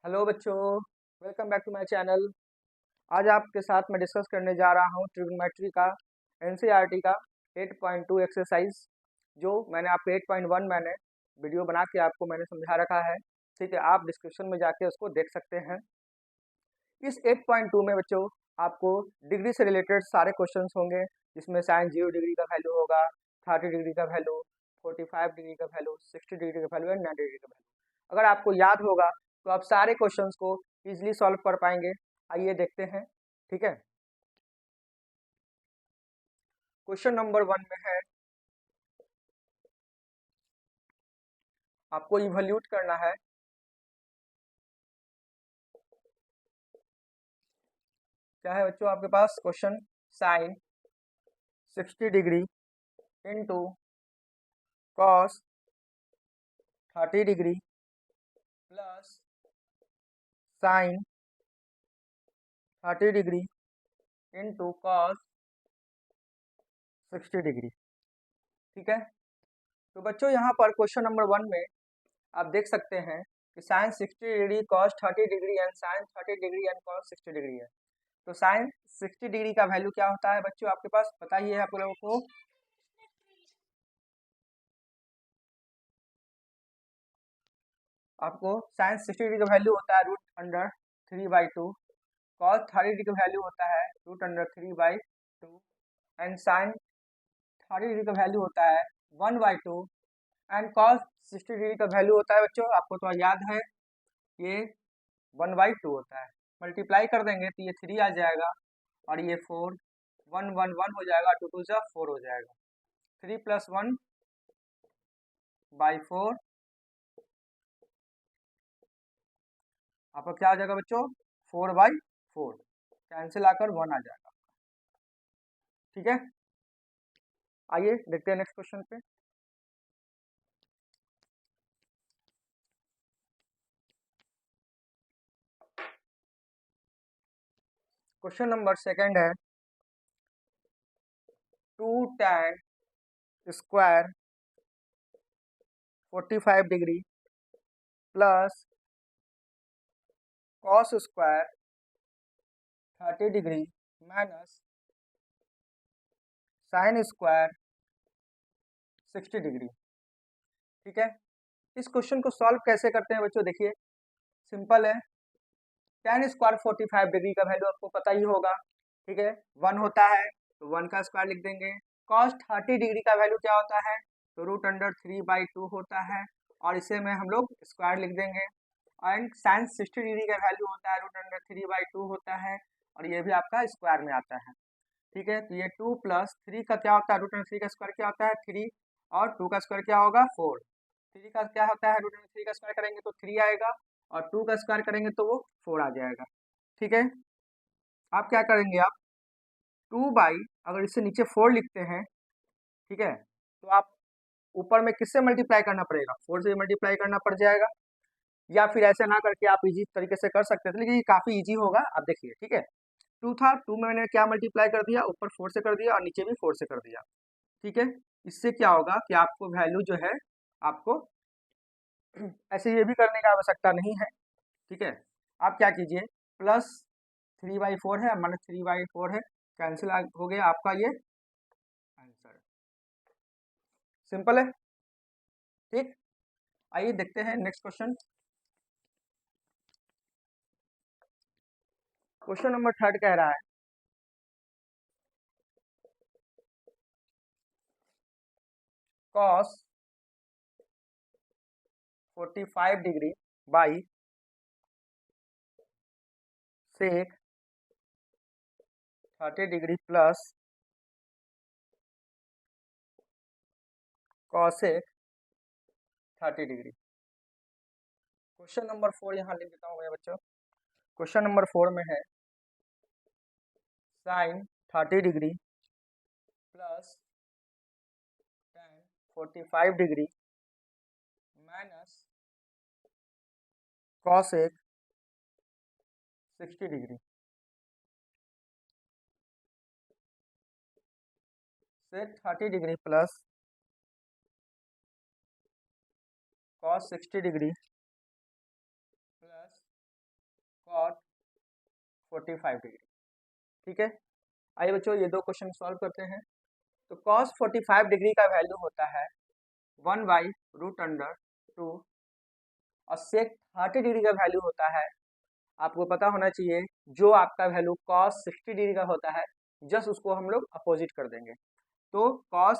Hello बच्चों, welcome back to my channel. आज आपके साथ मैं डिस्कस करने जा रहा हूँ ट्रिग्नोमेट्री का एनसीईआरटी का 8.2 एक्सरसाइज। जो मैंने आपको 8.1 मैंने वीडियो बना के आपको मैंने समझा रखा है। ठीक है, आप डिस्क्रिप्शन में जाके उसको देख सकते हैं। इस 8.2 में बच्चों आपको डिग्री से रिलेटेड सारे क्वेश्चंस होंगे, जिसमें साइन 0 डिग्री का वैल्यू होगा, 30 डिग्री का वैल्यू, 45 डिग्री का वैल्यू, 60 डिग्री का वैल्यू एंड 90 डिग्री का वैल्यू। अगर आपको याद होगा तो आप सारे क्वेश्चंस को इजीली सॉल्व कर पाएंगे। आइए देखते हैं। ठीक है, क्वेश्चन नंबर 1 में है, आपको इवैल्यूएट करना है। क्या है बच्चों आपके पास question? Sine 60 degree into cos 30 degree plus sine 30 degree into cos 60 degree. ठीक है, तो बच्चों यहाँ पर क्वेश्चन नंबर 1 में आप देख सकते हैं कि sine 60 degree cos 30 degree and sine 30 degree and cos 60 degree है। तो साइन 60 डिग्री का वैल्यू क्या होता है बच्चों? आपके पास पता ही है आप लोगों को। आपको साइन 60 डिग्री का वैल्यू होता है √3/2। कॉस 30 डिग्री का वैल्यू होता है √3/2 एंड साइन 30 डिग्री का वैल्यू होता है 1/2 एंड कॉस 60 डिग्री का वैल्यू होता है बच्चों, आपको तो याद है, ये 1/2 होता है। मल्टीप्लाई कर देंगे तो ये 3 आ जाएगा और ये 4, 1 1 1 हो जाएगा, 2 2 4 हो जाएगा। 3 + 1/4 आपका क्या आ जाएगा बच्चों? 4/4 कैंसिल आकर 1 आ जाएगा। ठीक है, आइए देखते हैं नेक्स्ट क्वेश्चन पे। क्वेश्चन नंबर 2 है, 2 tan square 45 degree plus cos square 30 degree minus sine square 60 degree. ठीक है, इस क्वेश्चन को सॉल्व कैसे करते हैं बच्चों? देखिए, सिंपल है। tan स्क्वायर 45 डिग्री का वैल्यू आपको पता ही होगा। ठीक है, 1 होता है तो 1 का स्क्वायर लिख देंगे। cos 30 डिग्री का वैल्यू क्या होता है? तो √3/2 होता है और इसे में हम लोग स्क्वायर लिख देंगे। एंड साइन 60 डिग्री का वैल्यू होता है √3/2 होता है और ये भी आपका स्क्वायर में आता है। ठीक है, तो ये 2 + 3 का क्या होता है? √3 का स्क्वायर क्या होता है? 3 और 2 का स्क्वायर क्या होगा? 4। 3 का क्या होता है? √3 का स्क्वायर करेंगे तो 3 आएगा और 2 का स्क्वायर करेंगे तो वो 4 आ जाएगा। ठीक है, आप क्या करेंगे? आप 2 बाई, अगर इससे नीचे 4 लिखते हैं, ठीक है, तो आप ऊपर में किससे मल्टीप्लाई करना पड़ेगा? 4 से मल्टीप्लाई करना पड़ जाएगा। या फिर ऐसे ना करके आप इजी तरीके से कर सकते थे, लेकिन ये काफ़ी इजी होगा, आप देखिए। ठीक है, 2 था, 2 में मैंने क्या मल्टीप्लाई कर दिया? ऊपर 4 से कर दिया और नीचे भी 4 से कर दिया। ठीक है, इससे क्या होगा कि आपको वैल्यू जो है, आपको ऐसे ये भी करने की आवश्यकता नहीं है। ठीक है, आप क्या कीजिए, +3/4 है -3/4 है, कैंसिल हो गया आपका ये आंसर। सिंपल है। ठीक, आइए देखते हैं नेक्स्ट क्वेश्चन। क्वेश्चन नंबर 3 कह रहा है, cos 45 degree by sec 30 degree plus cosec 30 degree. Question number 4 यहाँ लिख देता हूँ मैं बच्चों। क्वेश्चन नंबर 4 में है, sine 30 degree plus tan 45 degree minus cosec 60 degree से 30 degree plus cos 60 degree plus cot 45 degree. ठीक है, आइए बच्चों ये दो क्वेश्चन सॉल्व करते हैं। तो cos 45 डिग्री का वैल्यू होता है 1/√2 और sec 30 डिग्री का वैल्यू होता है, आपको पता होना चाहिए, जो आपका वैल्यू cos 60 डिग्री का होता है जस्ट उसको हम लोग अपोजिट कर देंगे। तो cos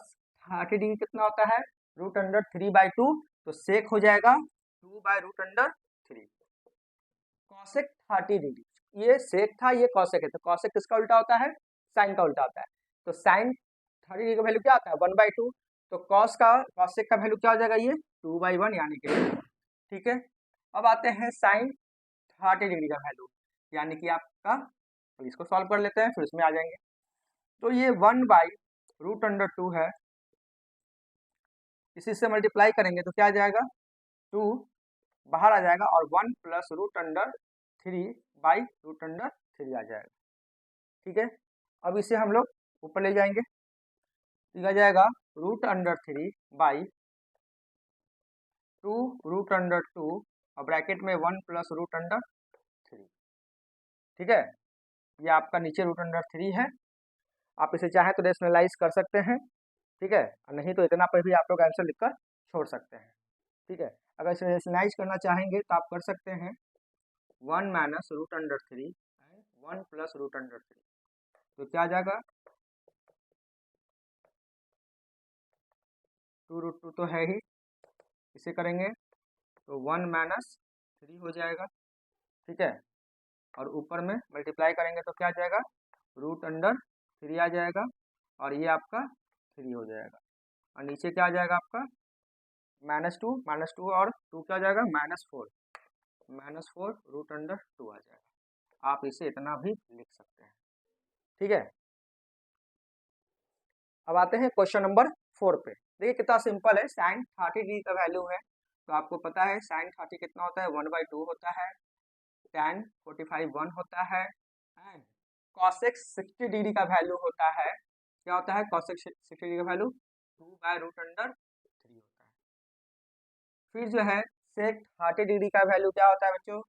30 डिग्री कितना होता है √3/2, तो सेक हो जाएगा 2/√3। कॉसेक 30 डिग्री, ये सेक था, ये कॉसेक है, तो कॉसेक किसका उल्टा होता है, साइन का उल्टा होता है। तो साइन 30 डिग्री का वैल्यू क्या आता है 1/2, तो कॉसेक का वैल्यू क्या हो जाएगा, ये 2/1 यानी कि। ठीक है, अब आते हैं साइन 30 डिग्री का वैल्यू, यानी कि आपका, तो इसको सॉल्व कर लेते हैं फिर इसमें आ जाएंगे। तो ये 1/√2 है, इसी से मल्टीप्लाई करेंगे तो क्या आ जाएगा 2 बाहर आ जाएगा और 1 + √3/√3 आ जाएगा। ठीक है, अब इसे हम लोग ऊपर ले जाएंगे, तो आ जाएगा √2/2 और ब्रैकेट में 1 + √3। ठीक है, ये आपका नीचे √3 है, आप इसे चाहे तो रेशनलाइज कर सकते हैं। ठीक है, और नहीं तो इतना पर भी आप लोग आंसर लिखकर छोड़ सकते हैं। ठीक है, अगर इसे रेशनलाइज करना चाहेंगे तो आप कर सकते हैं 1 - √3 एंड 1 + √3, तो क्या आ जाएगा 2√2 तो है ही, इसे करेंगे तो 1 - 3 हो जाएगा। ठीक है, और ऊपर में मल्टीप्लाई करेंगे तो क्या आ जाएगा √3 आ जाएगा और ये आपका 3 हो जाएगा, और नीचे क्या आ जाएगा आपका -2 और 2 क्या आ जाएगा -4 √2 आ जाएगा। आप इसे इतना भी लिख सकते हैं। ठीक है, अब आते हैं क्वेश्चन नंबर 4 पे। देखिए कितना सिंपल है, साइन 30 डिग्री का वैल्यू है, तो आपको पता है साइन 30 कितना होता है 1/2 होता है, tan 45 1 होता है, एंड कॉसेक 60 डिग्री का वैल्यू होता है, क्या होता है कॉसेक 60 डिग्री का वैल्यू 2/√3 होता है। फिर जो है सेक 30 डिग्री का वैल्यू क्या होता है बच्चों,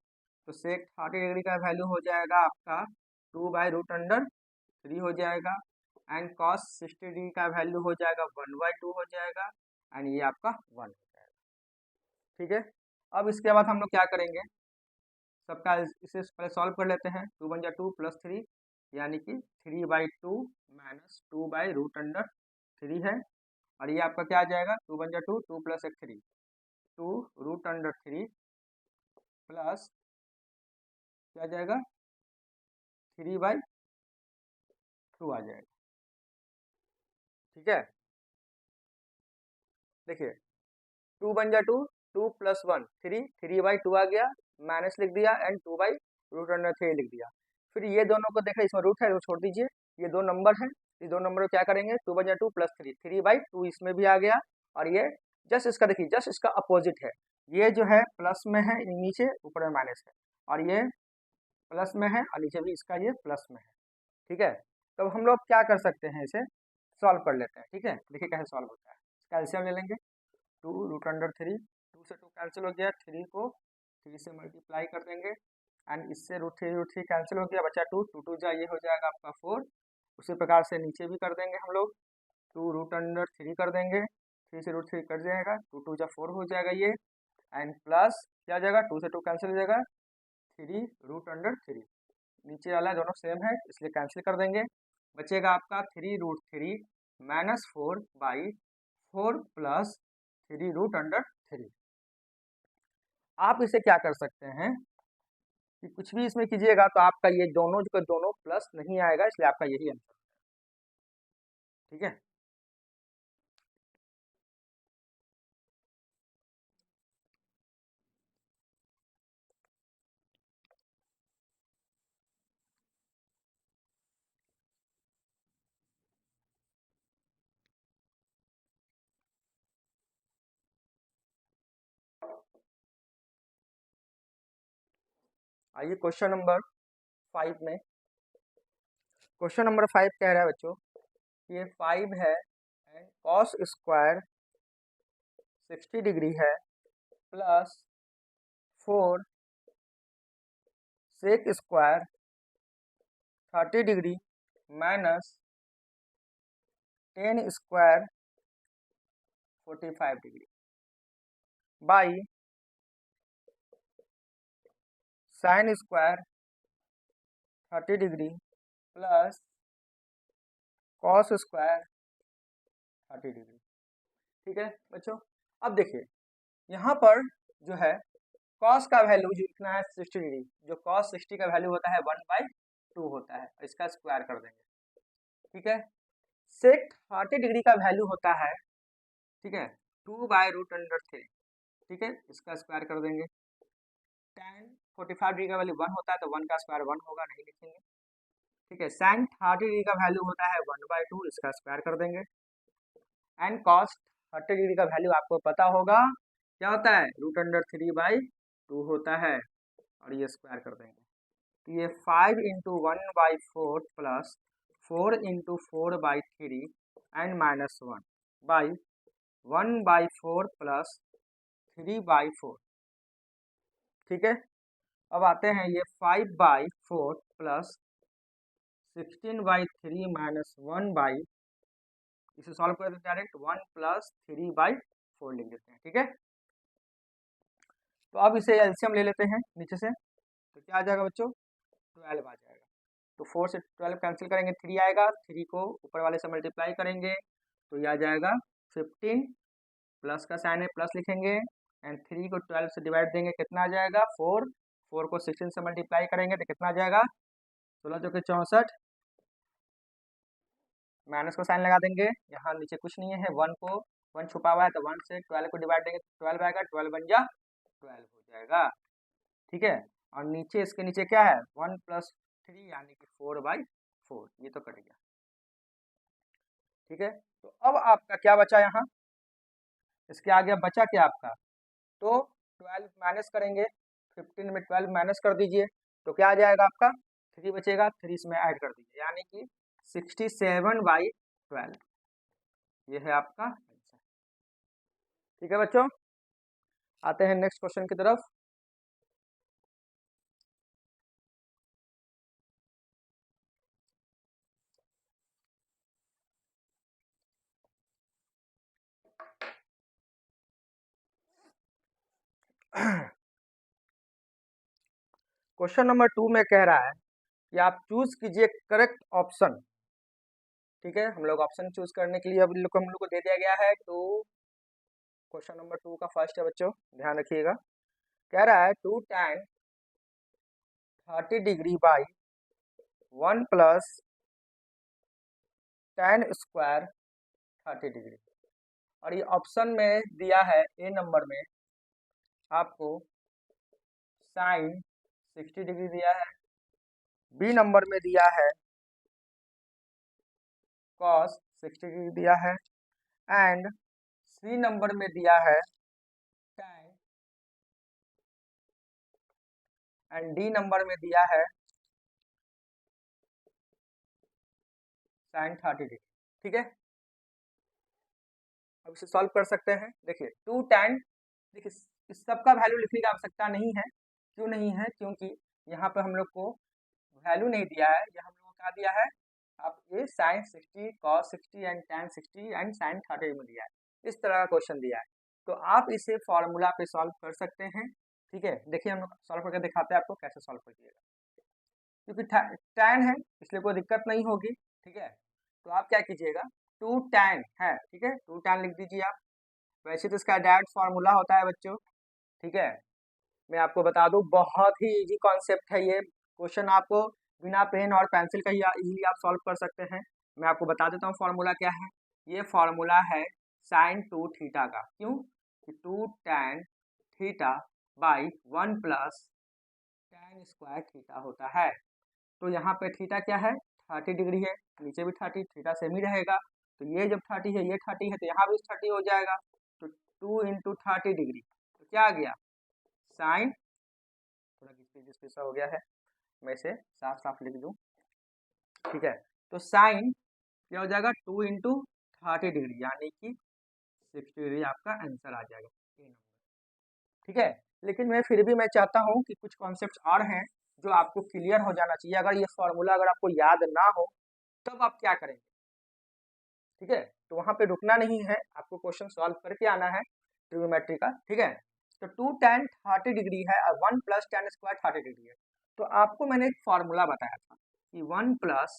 तो सेक 30 डिग्री का वैल्यू हो जाएगा आपका 2/√3 हो जाएगा, एंड कॉस 60 डिग्री का वैल्यू हो जाएगा 1/2 हो जाएगा, एंड ये आपका 1 हो जाएगा। ठीक है, अब इसके बाद हम लोग क्या करेंगे, सबका इसे पहले सॉल्व कर लेते हैं। 2 × 2 + 3 यानी कि 3/2 - 2/√3 है, और ये आपका क्या आ जाएगा 2 × 2 2 + 1 3 2√3 प्लस क्या आ जाएगा 3/2 आ जाएगा। ठीक है, देखिए 2 × 2 2 + 1 3 3/2 आ गया, माइनस लिख दिया एंड 2/√3 लिख दिया। फिर ये दोनों को देखा, इसमें रूट है वो छोड़ दीजिए, ये दो नंबर है, ये दो नंबर को क्या करेंगे 2 × 2 + 3 3/2 इसमें भी आ गया, और ये जस्ट इसका देखिए जस्ट इसका अपोजिट है, ये जो है प्लस में है नीचे, ऊपर में माइनस है, और ये प्लस में है और नीचे भी इसका ये प्लस में है। ठीक है, तो हम लोग क्या कर सकते हैं, इसे सॉल्व कर लेते हैं। ठीक है, देखिए कैसे सॉल्व होता है, इसका एलसीएम ले लेंगे 2√3 2 से 2 कैंसिल हो गया, 3 को 3 से मल्टीप्लाई कर देंगे, एंड इससे √3 कैंसिल हो गया, बचा 2 2 2 जा, ये हो जाएगा आपका 4। उसी प्रकार से नीचे भी कर देंगे हम लोग 2√3 कर देंगे, 3 से √3 कट जाएगा, 2 2 जा 4 हो जाएगा ये, एंड प्लस क्या जाएगा 2 से 2 कैंसिल हो जाएगा 3√3, नीचे वाला दोनों सेम है इसलिए कैंसिल कर देंगे, बचेगा आपका 3√3 - 4/4 प्लस 3√3। आप इसे क्या कर सकते हैं कि कुछ भी इसमें कीजिएगा तो आपका ये दोनों जो दोनों प्लस नहीं आएगा, इसलिए आपका यही आंसर। ठीक है, आइए क्वेश्चन नंबर 5 में। क्वेश्चन नंबर 5 कह रहा है बच्चों, ये 5 है एंड कॉस स्क्वायर 60 डिग्री है plus 4 sec square 30 degree minus tan square 45 degree by sine square 30 degree plus cos square 30 degree. ठीक है बच्चों, अब देखिए यहाँ पर जो है कॉस का वैल्यू जो इतना है 60 डिग्री, जो कॉस 60 का वैल्यू होता है 1/2 होता है, इसका स्क्वायर कर देंगे। ठीक है, सेक 30 डिग्री का वैल्यू होता है, ठीक है, 2/√3। ठीक है, इसका स्क्वायर कर देंगे। tan 45 डिग्री का वैल्यू 1 होता है, तो 1 का स्क्वायर 1 होगा, नहीं लिखेंगे। ठीक है, sin 30 डिग्री का वैल्यू होता है 1/2, इसका स्क्वायर कर देंगे। एंड cos 30 डिग्री का वैल्यू आपको पता होगा क्या होता है, √3/2 होता है, और ये स्क्वायर कर देंगे। तो ये 5 × 1/4 प्लस 4 × 4/3 एंड -1 बाई 1/4 प्लस 3/4। ठीक है, अब आते हैं ये 5/4 प्लस 16/3 -1 इसे सॉल्व कर देते हैं डायरेक्ट, 1 प्लस 3/4 लिख देते हैं। ठीक है, तो अब इसे एलसीएम ले लेते हैं नीचे से, तो क्या आ जाएगा बच्चों, 12 आ जाएगा। तो 4 से 12 कैंसिल करेंगे, 3 आएगा, 3 को ऊपर वाले से मल्टीप्लाई करेंगे तो ये आ जाएगा 15, प्लस का साइन है प्लस लिखेंगे, एंड 3 को 12 से डिवाइड देंगे, कितना आ जाएगा 4, 4 को 16 से मल्टीप्लाई करेंगे तो कितना आ जाएगा 16 चौके 64, माइनस को साइन लगा देंगे, यहाँ नीचे कुछ नहीं है, 1 को 1 छुपा हुआ है, तो 1 से 12 को डिवाइड देंगे तो 12 आएगा, 12 बन जा 12 हो जाएगा। ठीक है, और नीचे इसके नीचे क्या है 1 प्लस 3 यानी कि 4/4, ये तो कट गया। ठीक है, तो अब आपका क्या बचा यहाँ, इसके आगे बचा क्या आपका, तो 12 माइनस करेंगे, 15 में 12 माइनस कर दीजिए तो क्या आ जाएगा आपका 3 बचेगा, 3 इसमें ऐड कर दीजिए यानी कि 67/12, ये है आपका आंसर। ठीक है बच्चों, आते हैं नेक्स्ट क्वेश्चन की तरफ। क्वेश्चन नंबर 2 में कह रहा है कि आप चूज कीजिए करेक्ट ऑप्शन। ठीक है, हम लोग ऑप्शन चूज करने के लिए अब हम लोग को दे दिया गया है, तो क्वेश्चन नंबर 2 का फर्स्ट है बच्चों, ध्यान रखिएगा। कह रहा है 2 tan 30 degree by 1 plus tan square 30 degree, और ये ऑप्शन में दिया है ए नंबर में आपको साइन 60 डिग्री दिया है, बी नंबर में दिया है कॉस 60 डिग्री दिया है, एंड सी नंबर में दिया है tan, एंड डी नंबर में दिया है साइन 30 डिग्री। ठीक है, अब इसे सॉल्व कर सकते हैं। देखिए 2 tan, देखिए इस सब का वैल्यू लिखने की आवश्यकता नहीं है, क्यों नहीं है, क्योंकि यहाँ पर हम लोग को वैल्यू नहीं दिया है, ये हम लोग को क्या दिया है, आप ये sine 60 cos 60 and tan 60 and sine 30 में दिया है, इस तरह का क्वेश्चन दिया है, तो आप इसे फॉर्मूला पे सॉल्व कर सकते हैं। ठीक है, देखिए हम लोग सॉल्व करके दिखाते हैं आपको कैसे सॉल्व करिएगा, क्योंकि tan है इसलिए कोई दिक्कत नहीं होगी। ठीक है, तो आप क्या कीजिएगा, 2 tan है, ठीक है, 2 tan लिख दीजिए आप। वैसे तो इसका डायरेक्ट फार्मूला होता है बच्चों। ठीक है, मैं आपको बता दूं बहुत ही इजी कॉन्सेप्ट है, ये क्वेश्चन आपको बिना पेन और पेंसिल का ही इजीली आप सॉल्व कर सकते हैं। मैं आपको बता देता हूँ फार्मूला क्या है, ये फार्मूला है साइन 2 थीटा का, क्यों कि 2 tan theta by 1 plus tan square theta होता है। तो यहाँ पे थीटा क्या है 30 डिग्री है, नीचे भी 30, थीटा सेम ही रहेगा, तो ये जब 30 है ये 30 है तो यहाँ भी 30 हो जाएगा, तो 2 × 30 डिग्री, तो क्या आ गया साइन, थोड़ा घिस हो गया है, मैं इसे साफ साफ लिख दूं। ठीक है, तो साइन क्या हो जाएगा 2 × 30 डिग्री यानी कि 60 डिग्री आपका आंसर आ जाएगा। ठीक है, लेकिन मैं फिर भी मैं चाहता हूं कि कुछ कॉन्सेप्ट और हैं जो आपको क्लियर हो जाना चाहिए। अगर ये फॉर्मूला अगर आपको याद ना हो तब आप क्या करेंगे, ठीक है, तो वहां पे रुकना नहीं है, आपको क्वेश्चन सॉल्व करके आना है ट्रिग्नोमेट्री का, ठीक है। तो 2 tan 30 डिग्री है और 1 + tan स्क्वायर 30 डिग्री है। तो आपको मैंने एक फॉर्मूला बताया था कि 1 +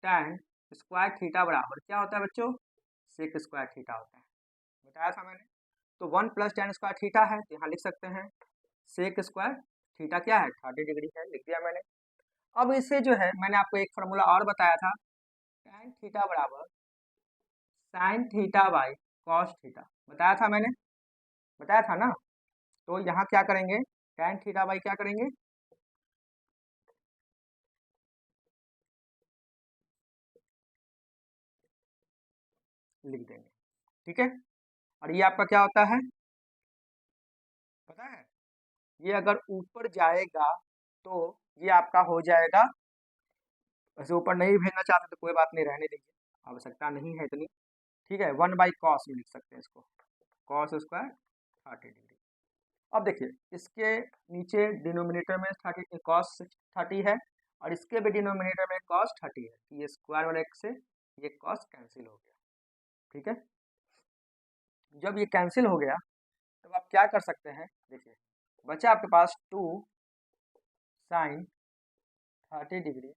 tan स्क्वायर थीटा बराबर क्या होता है बच्चों, सेक स्क्वायर थीटा होता है, बताया था मैंने। तो 1 + tan स्क्वायर थीटा है, तो यहाँ लिख सकते हैं सेक स्क्वायर थीटा क्या है, 30 डिग्री है, लिख दिया मैंने। अब इसे जो है मैंने आपको एक फॉर्मूला और बताया था, tan थीटा बराबर sine theta by cos theta, बताया था मैंने, बताया था ना। तो यहाँ क्या करेंगे, tan थीटा बाई क्या करेंगे, लिख देंगे, ठीक है। और ये आपका क्या होता है पता है, ये अगर ऊपर जाएगा तो ये आपका हो जाएगा, वैसे ऊपर नहीं भेजना चाहते तो कोई बात नहीं, रहने दीजिए, आवश्यकता नहीं है इतनी, ठीक है। 1/cos में लिख सकते हैं इसको, कॉस स्क्वायर 30 डिग्री। अब देखिए इसके नीचे डिनोमिनेटर में 30 कॉस 30 है और इसके भी डिनोमिनेटर में कॉस 30 है, ये स्क्वायर वाले से ये कॉस कैंसिल हो गया, ठीक है। जब ये कैंसिल हो गया तब आप क्या कर सकते हैं, देखिए बचा आपके पास 2 sin 30 डिग्री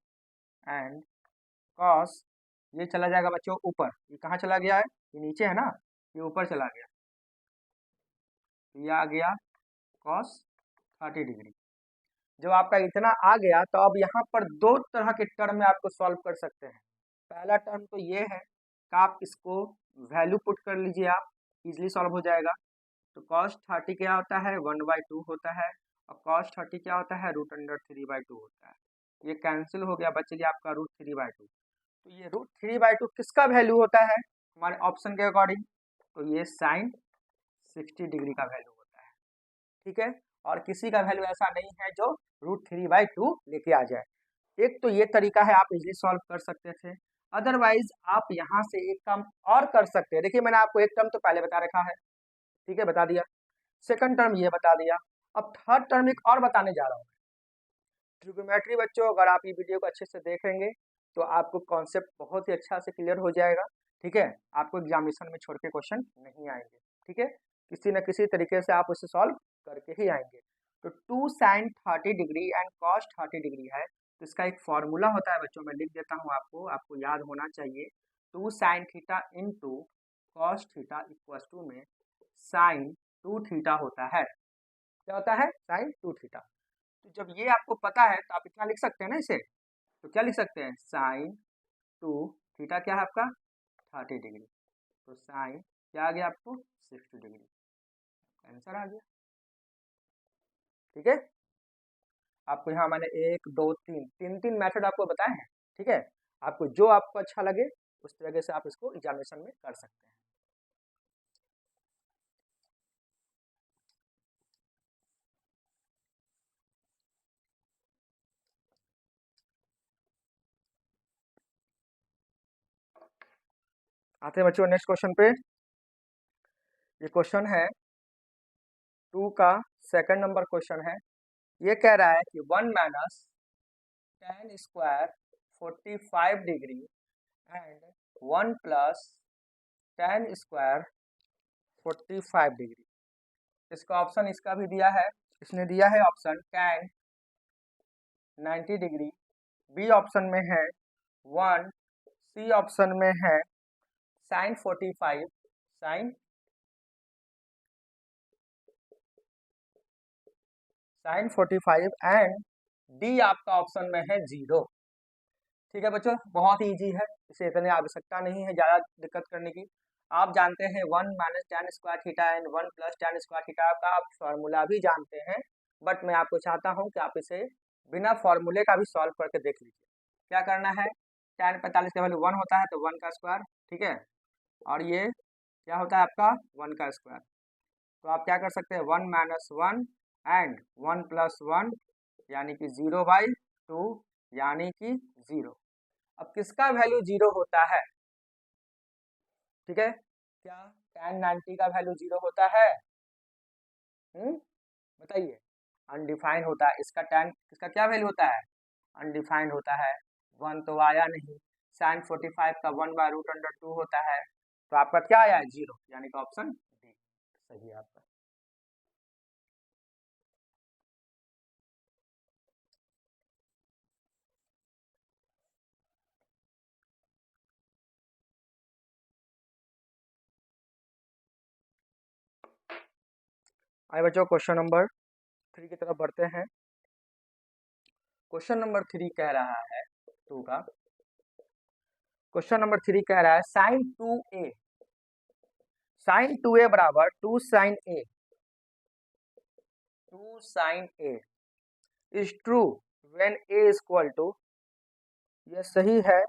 एंड कॉस, ये चला जाएगा बच्चों ऊपर, ये कहाँ चला गया है, ये नीचे है ना, ये ऊपर चला गया, तो ये आ गया कॉस 30 डिग्री। जब आपका इतना आ गया तो अब यहाँ पर दो तरह के टर्म में आपको सॉल्व कर सकते हैं। पहला टर्म तो ये है कि आप इसको वैल्यू पुट कर लीजिए, आप इजीली सॉल्व हो जाएगा। तो cos 30 क्या होता है, 1/2 होता है, और cos 30 क्या होता है, √3/2 होता है। ये कैंसिल हो गया, बच गया आपका √3/2। तो ये √3/2 किसका वैल्यू होता है हमारे ऑप्शन के अकॉर्डिंग, तो ये साइन 60 डिग्री का वैल्यू होता है, ठीक है। और किसी का वैल्यू ऐसा नहीं है जो √3/2 लेके आ जाए। एक तो ये तरीका है, आप इजीली सॉल्व कर सकते थे। अदरवाइज आप यहाँ से एक काम और कर सकते हैं, देखिए मैंने आपको एक टर्म तो पहले बता रखा है, ठीक है, बता दिया। सेकंड टर्म ये बता दिया, अब थर्ड टर्म एक और बताने जा रहा हूँ। ट्रिग्नोमेट्री बच्चों अगर आप ये वीडियो को अच्छे से देखेंगे तो आपको कॉन्सेप्ट बहुत ही अच्छा से क्लियर हो जाएगा, ठीक है। आपको एग्जामिनेशन में छोड़ के क्वेश्चन नहीं आएंगे, ठीक है, किसी न किसी तरीके से आप उसे सॉल्व करके ही आएंगे। तो 2 sin 30 degree and cos 30 degree है, तो इसका एक फॉर्मूला होता है बच्चों, मैं लिख देता हूँ आपको, आपको याद होना चाहिए। 2 sin theta into cos theta equals to में साइन 2 थीटा होता है, क्या होता है, साइन 2 थीटा। तो जब ये आपको पता है तो आप इतना लिख सकते हैं ना इसे, तो क्या लिख सकते हैं, साइन 2 थीटा क्या है आपका 30 डिग्री, तो साइन क्या आ गया आपको 60 डिग्री, आंसर आ गया, ठीक है। आपको यहाँ मैंने 1 2 3 तीन मेथड आपको बताए हैं, ठीक है। आपको जो आपको अच्छा लगे उस तरीके से आप इसको एग्जामिनेशन में कर सकते हैं। आते हैं बच्चों नेक्स्ट क्वेश्चन पे। ये क्वेश्चन है 2 का सेकंड नंबर क्वेश्चन है। ये कह रहा है कि 1 minus tan square 45 degree and 1 plus tan square 45 degree. इसका ऑप्शन इसका भी दिया है, इसने दिया है option tan 90 degree, B option में है 1, सी ऑप्शन में है sin 45 sin 45 एंड डी आपका ऑप्शन में है 0। ठीक है बच्चों, बहुत ही ईजी है, इसे इतनी आवश्यकता नहीं है ज़्यादा दिक्कत करने की। आप जानते हैं 1 minus tan square theta and 1 plus tan square theta का आप फार्मूला भी जानते हैं, बट मैं आपको चाहता हूं कि आप इसे बिना फार्मूले का भी सॉल्व करके देख लीजिए। क्या करना है, tan 45 का वैल्यू 1 होता है तो 1 का स्क्वायर, ठीक है, और ये क्या होता है आपका 1 का स्क्वायर, तो आप क्या कर सकते हैं 1 माइनस 1 एंड 1 प्लस 1 यानी कि 0/2 यानी कि 0। अब किसका वैल्यू 0 होता है, ठीक है, क्या tan 90 का वैल्यू 0 होता है, बताइए। अनडिफाइंड होता है, इसका क्या वैल्यू होता है, अनडिफाइंड होता है, 1 तो आया नहीं, साइन 45 का 1/√2 होता है, तो आपका क्या आया है 0, यानी कि ऑप्शन डी सही है आपका। आइए बच्चों क्वेश्चन नंबर 3 की तरफ बढ़ते हैं। क्वेश्चन नंबर 3 कह रहा है 2 का, क्वेश्चन नंबर 3 कह रहा है साइन 2a बराबर 2 sine a is true when a is equal to, यह सही है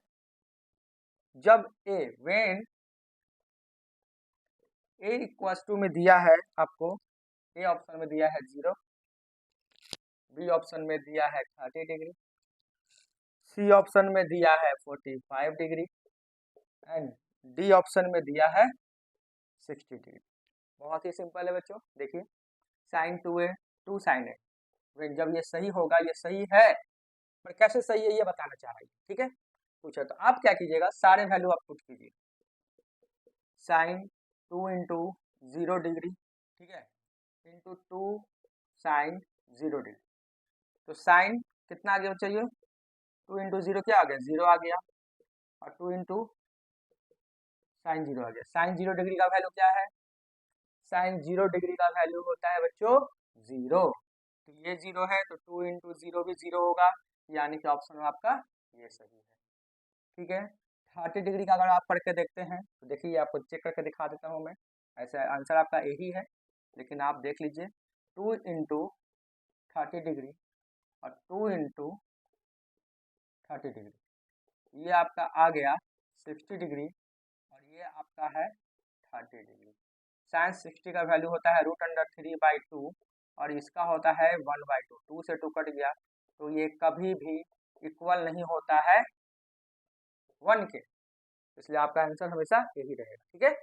जब व्हेन a इक्वल टू में दिया है आपको, ए ऑप्शन में दिया है 0, बी ऑप्शन में दिया है 30 डिग्री, सी ऑप्शन में दिया है 45 डिग्री एंड डी ऑप्शन में दिया है 60 डिग्री। बहुत ही सिंपल है बच्चों, देखिए साइन 2a 2 साइन a, जब ये सही होगा, ये सही है, पर कैसे सही है ये बताना चाह रही है, ठीक है। पूछा तो आप क्या कीजिएगा, सारे वैल्यू आप पुट कीजिए, साइन 2 इंटू 0 डिग्री, ठीक है, इंटू 2 साइन 0 डिग्री, तो साइन कितना आ गया चाहिए, 2 इंटू 0 क्या आ गया, 0 आ गया, और 2 इंटू साइन 0 आ गया। साइन 0 डिग्री का वैल्यू क्या है, साइन 0 डिग्री का वैल्यू होता है बच्चों 0, तो ये 0 है तो 2 इंटू 0 भी 0 होगा, यानी कि ऑप्शन में आपका ये सही है, ठीक है। 30 डिग्री का अगर आप पढ़ के देखते हैं तो देखिए आपको चेक करके दिखा देता हूँ मैं, ऐसा आंसर आपका यही है, लेकिन आप देख लीजिए 2 इंटू 30 डिग्री और 2 इंटू 30 डिग्री, ये आपका आ गया 60 डिग्री और ये आपका है 30 डिग्री। साइन 60 का वैल्यू होता है √3/2 और इसका होता है 1/2, 2 से 2 कट गया, तो ये कभी भी इक्वल नहीं होता है 1 के, इसलिए आपका आंसर हमेशा यही रहेगा, ठीक है।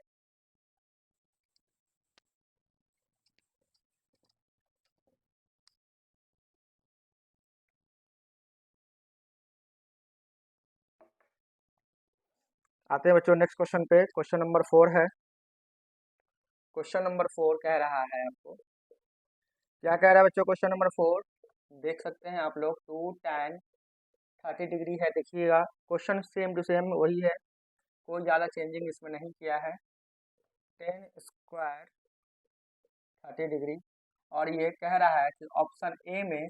आते हैं बच्चों नेक्स्ट क्वेश्चन पे, क्वेश्चन नंबर 4 है। क्वेश्चन नंबर 4 कह रहा है आपको, क्या कह रहा है बच्चों, क्वेश्चन नंबर 4 देख सकते हैं आप लोग, 2 tan 30 डिग्री है, देखिएगा क्वेश्चन सेम टू सेम वही है, कोई ज़्यादा चेंजिंग इसमें नहीं किया है, tan स्क्वायर 30 डिग्री, और ये कह रहा है कि ऑप्शन ए में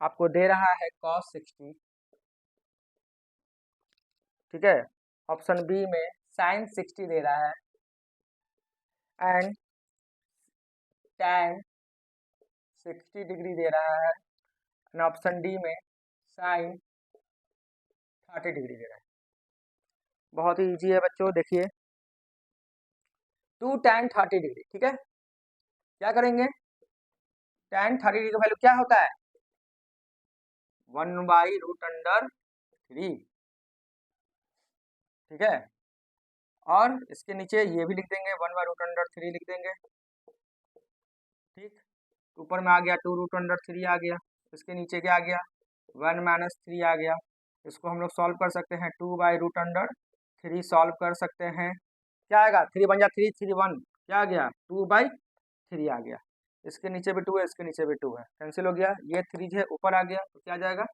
आपको दे रहा है cos 60, ठीक है, ऑप्शन बी में sin 60 दे रहा है एंड tan 60 डिग्री दे रहा है, एंड ऑप्शन डी में sin 30 डिग्री दे रहा है। बहुत ही इजी है बच्चों, देखिए 2 tan 30 डिग्री, ठीक है, क्या करेंगे, tan 30 डिग्री का वैल्यू क्या होता है 1/√3, ठीक है, और इसके नीचे ये भी लिख देंगे 1/√3 लिख देंगे, ठीक, ऊपर में आ गया 2√3 आ गया, इसके नीचे क्या आ गया 1 - 3 आ गया, इसको हम लोग सॉल्व कर सकते हैं, 2/√3 सॉल्व कर सकते हैं, क्या आएगा 3 बन जा 3 3 1, क्या आ गया 2/3 आ गया, इसके नीचे भी 2 है, इसके नीचे भी 2 है, कैंसिल हो गया, ये 3 है ऊपर आ गया, तो क्या जाएगा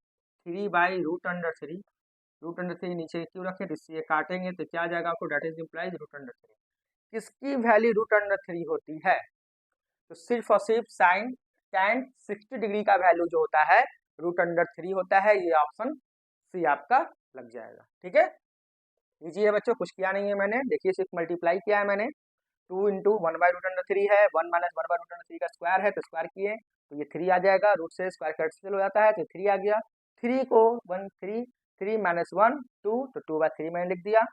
3/√3, √3 नीचे क्यों रखें, तो इससे ये काटेंगे तो क्या आ जाएगा आपको, डेट इज इम्प्लाइज √3, किसकी वैल्यू √3 होती है, तो सिर्फ और सिर्फ साइन tan 60 डिग्री का वैल्यू जो होता है √3 होता है, ये ऑप्शन सी आपका लग जाएगा, ठीक है। इजी है बच्चों, कुछ किया नहीं है मैंने, देखिए सिर्फ मल्टीप्लाई किया है मैंने, 2 इंटू 1/√3 है, 1 - 1/√3 का स्क्वायर है तो स्क्वायर किए तो ये 3 आ जाएगा, रूट से स्क्वायर कैंसिल हो जाता है तो 3 आ गया, 3 को 1 3 3 - 1 2, तो 2/3 मैंने लिख दिया,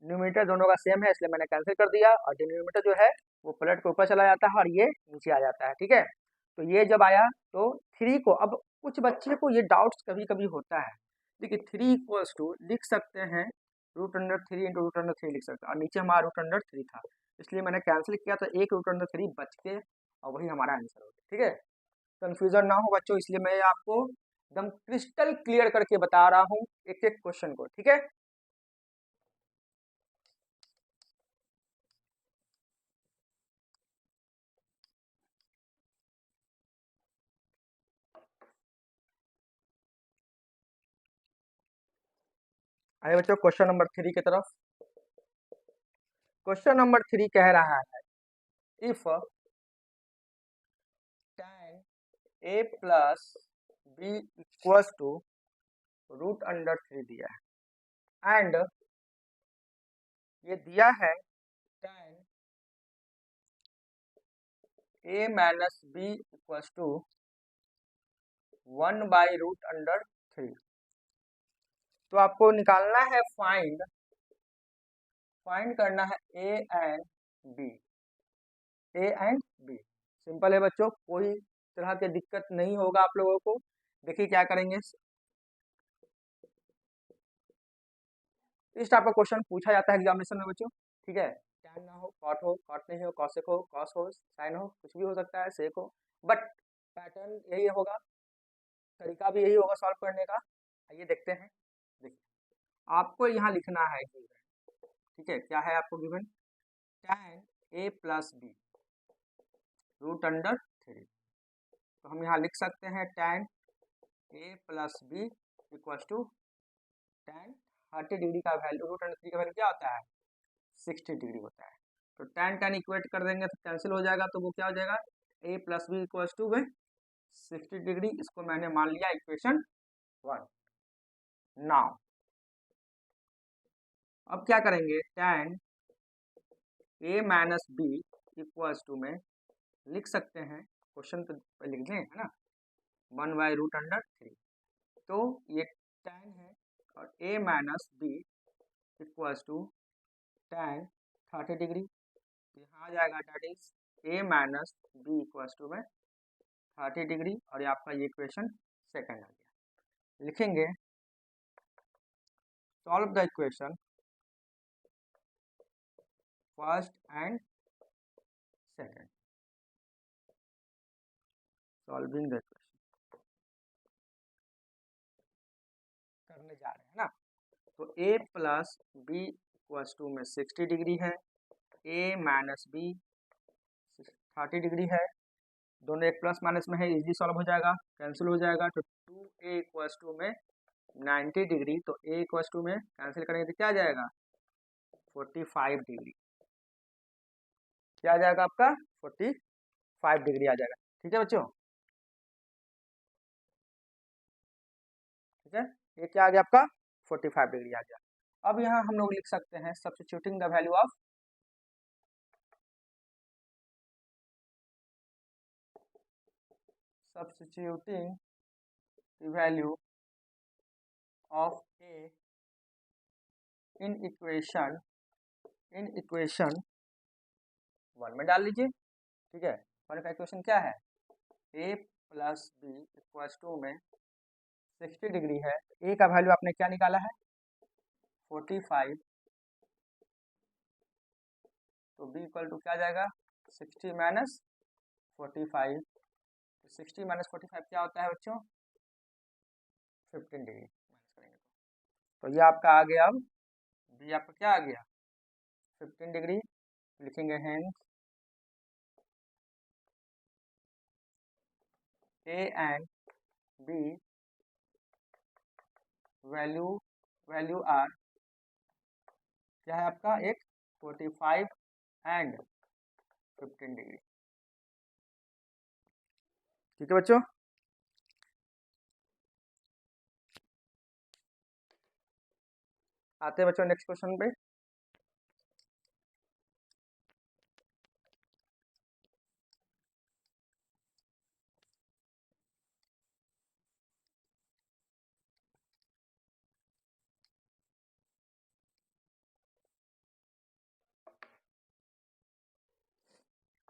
न्यूमरेटर दोनों का सेम है इसलिए मैंने कैंसिल कर दिया, और डिनोमिनेटर जो है वो प्लट के ऊपर चला जाता है और ये नीचे आ जाता है, ठीक है। तो ये जब आया तो 3 को, अब कुछ बच्चे को ये डाउट्स कभी कभी होता है, देखिए 3 इक्वल्स टू लिख सकते हैं √3 इंटू √3 लिख सकते हैं, और नीचे हमारा √3 था, इसलिए मैंने कैंसिल किया तो एक √3 बच के और वही हमारा आंसर होगा, ठीक है। कंफ्यूजन ना हो बच्चों, इसलिए मैं आपको एकदम क्रिस्टल क्लियर करके बता रहा हूँ एक एक क्वेश्चन को, ठीक है। आइए बच्चों क्वेश्चन नंबर 3 की तरफ। क्वेश्चन नंबर 3 कह रहा है if tan a plus B equals to √3 दिया है एंड ये दिया है tan a minus B equals to 1/√3। तो आपको निकालना है फाइंड करना है ए एंड बी। सिंपल है बच्चों, कोई तरह की दिक्कत नहीं होगा आप लोगों को। देखिए क्या करेंगे, इस टाइप का क्वेश्चन पूछा जाता है एग्जामिनेशन में बच्चों, ठीक है। टैन ना हो, कॉट नहीं हो, कॉसेक हो, कॉस हो, साइन हो, कुछ भी हो सकता है, सेक हो, बट पैटर्न यही होगा, तरीका भी यही होगा सॉल्व करने का। आइए देखते हैं। देखिए आपको यहाँ लिखना है गिवन, ठीक है। क्या है आपको given? Tan A plus B √3। तो हम यहाँ लिख सकते हैं tan A plus B equal to tan 30 degree का वैल्यू, √3 का वैल्यू क्या होता है? 60 डिग्री होता है। तो टैन टैन इक्वेट कर देंगे तो कैंसिल हो जाएगा, तो वो क्या हो जाएगा? ए प्लस बी इक्वल टू में 60 डिग्री। इसको मैंने मान लिया इक्वेशन 1। नाउ अब क्या करेंगे, tan A minus B equals to में लिख सकते हैं, क्वेश्चन तो लिख दें है ना, 1/√3। तो ये टैन है और A minus B equals to tan 30 degree. तो यहाँ आ जाएगा that is A minus B equals to में 30 डिग्री, और ये आपका ये इक्वेशन सेकंड आ गया। लिखेंगे solve the equation first and second. Solving the equation करने जा रहे हैं ना। तो ए प्लस बी इक्वल्स टू में 60 डिग्री है, ए माइनस बी 30 डिग्री है, दोनों एक प्लस माइनस में है, इजी सॉल्व हो जाएगा, कैंसिल हो जाएगा। तो 2a इक्वल्स टू में 90 डिग्री, तो a इक्वल्स टू में कैंसिल करेंगे तो क्या आ जाएगा? 45 डिग्री। क्या आ जाएगा आपका? 45 डिग्री आ जाएगा, ठीक है बच्चों। ठीक है, ये क्या आ गया आपका? 45 डिग्री आ गया। अब यहाँ हम लोग लिख सकते हैं substituting the value of a in equation 1 में डाल लीजिए, ठीक है। 1 का इक्वेशन क्या है? a plus B equals to में 60 डिग्री है, a का वैल्यू आपने क्या निकाला है? 45। तो b इक्वल टू क्या आ जाएगा? 60 माइनस 45। तो 60 माइनस 45 क्या होता है बच्चों? 15 डिग्री माइनस करेंगे तो ये आपका आ गया। अब b आपका क्या आ गया? 15 डिग्री। लिखेंगे hence a and b value are क्या है आपका? एक 45 एंड 15 डिग्री, ठीक है बच्चों। आते हैं बच्चों नेक्स्ट क्वेश्चन पे।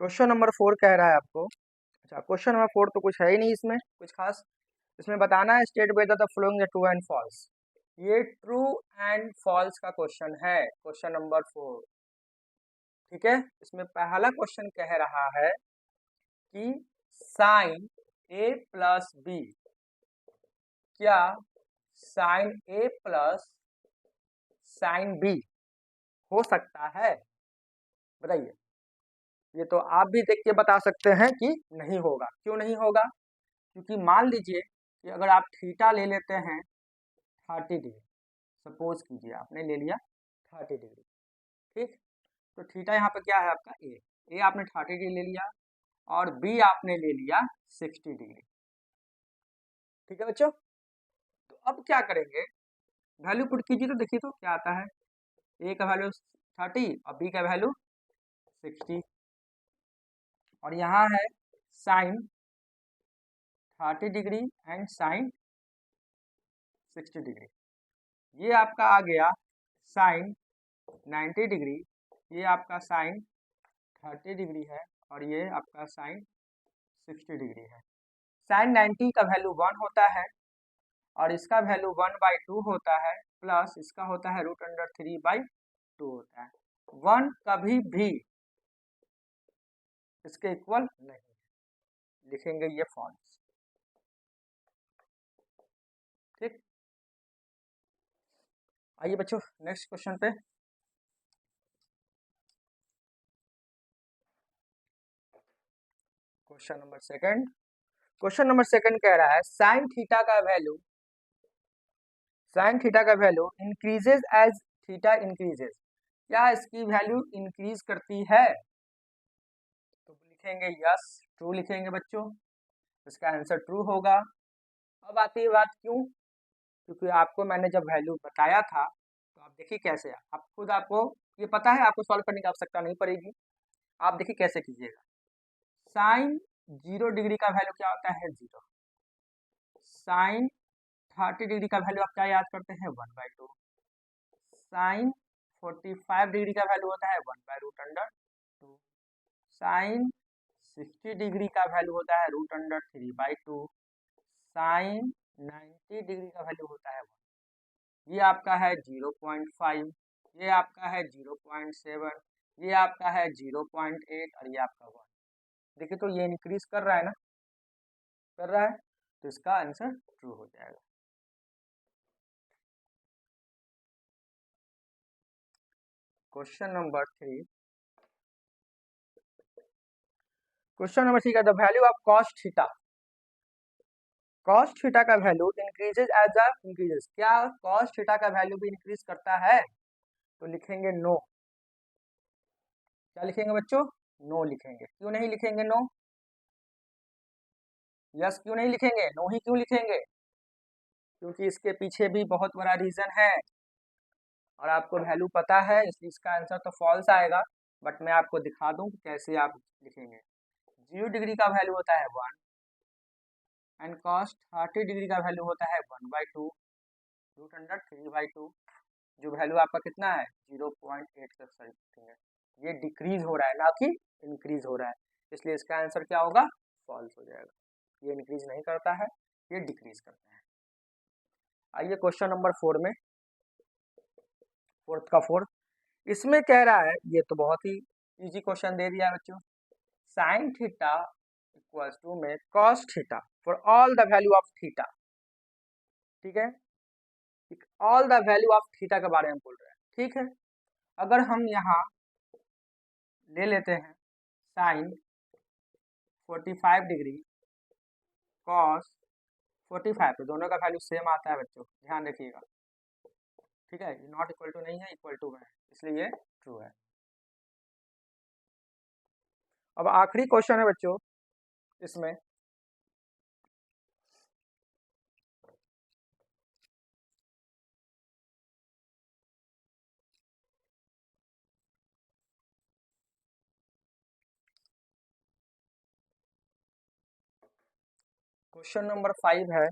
क्वेश्चन नंबर 4 कह रहा है आपको, अच्छा क्वेश्चन नंबर 4 तो कुछ है ही नहीं इसमें कुछ खास। इसमें बताना है state whether the following true and false. ये ट्रू एंड फॉल्स का क्वेश्चन है, क्वेश्चन नंबर 4, ठीक है। इसमें पहला क्वेश्चन कह रहा है कि साइन ए प्लस बी क्या साइन ए प्लस साइन बी हो सकता है? बताइए। ये तो आप भी देख के बता सकते हैं कि नहीं होगा। क्यों नहीं होगा? क्योंकि मान लीजिए कि अगर आप थीटा ले लेते हैं 30 डिग्री, सपोज कीजिए आपने ले लिया 30 डिग्री, ठीक। तो थीटा यहाँ पे क्या है आपका ए आपने 30 डिग्री ले लिया और बी आपने ले लिया 60 डिग्री, ठीक है बच्चों। तो अब क्या करेंगे, वैल्यू पुट कीजिए तो देखिए तो क्या आता है। ए का वैल्यू 30 और बी का वैल्यू 60 और यहाँ है sine 30 degree and sine 60 degree. ये आपका आ गया साइन 90 डिग्री, ये आपका साइन 30 डिग्री है और ये आपका साइन 60 डिग्री है। साइन 90 का वैल्यू 1 होता है और इसका वैल्यू 1/2 होता है, प्लस इसका होता है √3/2 होता है। 1 कभी भी इसके इक्वल नहीं है, लिखेंगे ये फॉल्स, ठीक। आइए बच्चों नेक्स्ट क्वेश्चन पे। क्वेश्चन नंबर सेकंड कह रहा है साइन थीटा का value increases as theta increases. क्या इसकी वैल्यू इंक्रीज करती है? तो लिखेंगे यस, ट्रू लिखेंगे बच्चों, इसका आंसर ट्रू होगा। अब आती है बात क्यों, क्योंकि आपको मैंने जब वैल्यू बताया था तो आप देखिए कैसे आप खुद, आपको ये पता है, आपको सॉल्व करने की आवश्यकता नहीं पड़ेगी। आप देखिए कैसे कीजिएगा। साइन 0 डिग्री का वैल्यू क्या होता है? 0। साइन 30 डिग्री का वैल्यू आप क्या याद करते हैं? 1/2। साइन 45 डिग्री का वैल्यू होता है 1/√2। साइन 60 डिग्री का वैल्यू होता है √3/2। साइन 90 डिग्री का वैल्यू होता है 1। ये आपका है 0.5, ये आपका है 0.7, ये आपका है 0.8 और ये आपका 1। देखिए तो ये इंक्रीज कर रहा है ना, कर रहा है, तो इसका आंसर ट्रू हो जाएगा। क्वेश्चन नंबर 3 का the value of cos theta का value increases as a increases. क्या कॉस थीटा का वैल्यू भी इंक्रीज करता है? तो लिखेंगे नो। क्या लिखेंगे बच्चों? नो लिखेंगे। क्यों नहीं लिखेंगे नो? यस क्यों नहीं लिखेंगे? नो ही क्यों लिखेंगे? क्योंकि इसके पीछे भी बहुत बड़ा रीजन है और आपको वैल्यू पता है, इसलिए इसका आंसर तो फॉल्स आएगा। बट मैं आपको दिखा दूं कि कैसे आप लिखेंगे। 0 डिग्री का वैल्यू होता है 1 एंड कॉस 30 डिग्री का वैल्यू होता है 1/2 √3/2। जो वैल्यू आपका कितना है 0.8 के समथिंग है। ये डिक्रीज हो रहा है ना कि इंक्रीज हो रहा है, इसलिए इसका आंसर क्या होगा? फॉल्स हो जाएगा। ये इंक्रीज नहीं करता है, ये डिक्रीज करता है। आइए क्वेश्चन नंबर 4 में, फोर्थ इसमें कह रहा है, ये तो बहुत ही इजी क्वेश्चन दे दिया है बच्चों। साइन थीटा इक्वल्स टू में cos theta for all the value of theta, ठीक है। All the value of theta के बारे में बोल रहे हैं, ठीक है। अगर हम यहाँ ले लेते हैं साइन 45 डिग्री कॉस 45, तो दोनों का वैल्यू सेम आता है बच्चों, ध्यान रखिएगा, ठीक है। ये नॉट इक्वल टू नहीं है, इक्वल टू है, इसलिए ये ट्रू है। अब आखिरी क्वेश्चन है बच्चों इसमें, क्वेश्चन नंबर 5 है,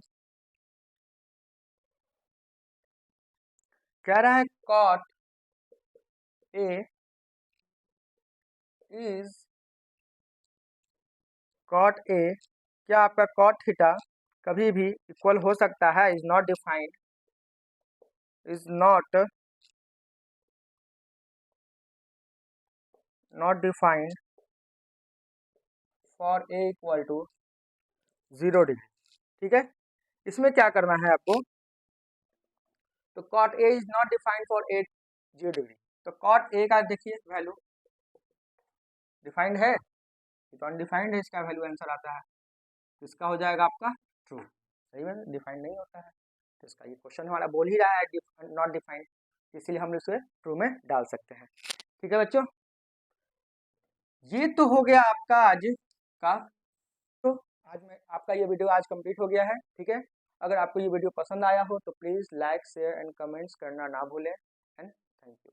कह रहा है cot A is cot A, क्या आपका कॉट थीटा कभी भी इक्वल हो सकता है? Is not defined, is not defined for A equal to 0 degree. ठीक है, इसमें क्या करना है आपको, तो cot A is not defined for 8 0 degree, तो कॉट ए का देखिए वैल्यू डिफाइंड है, अनडिफाइंड है, इसका वैल्यू आंसर आता है, तो इसका हो जाएगा आपका ट्रू। सही में डिफाइंड नहीं होता है, तो इसका ये क्वेश्चन हमारा बोल ही रहा है नॉट डिफाइंड, इसीलिए हम इसे ट्रू में डाल सकते हैं। ठीक है बच्चों, ये तो हो गया आपका आज का, तो आज में आपका ये वीडियो आज कंप्लीट हो गया है। ठीक है, अगर आपको ये वीडियो पसंद आया हो तो please like share and comments करना ना भूलें, एंड थैंक यू।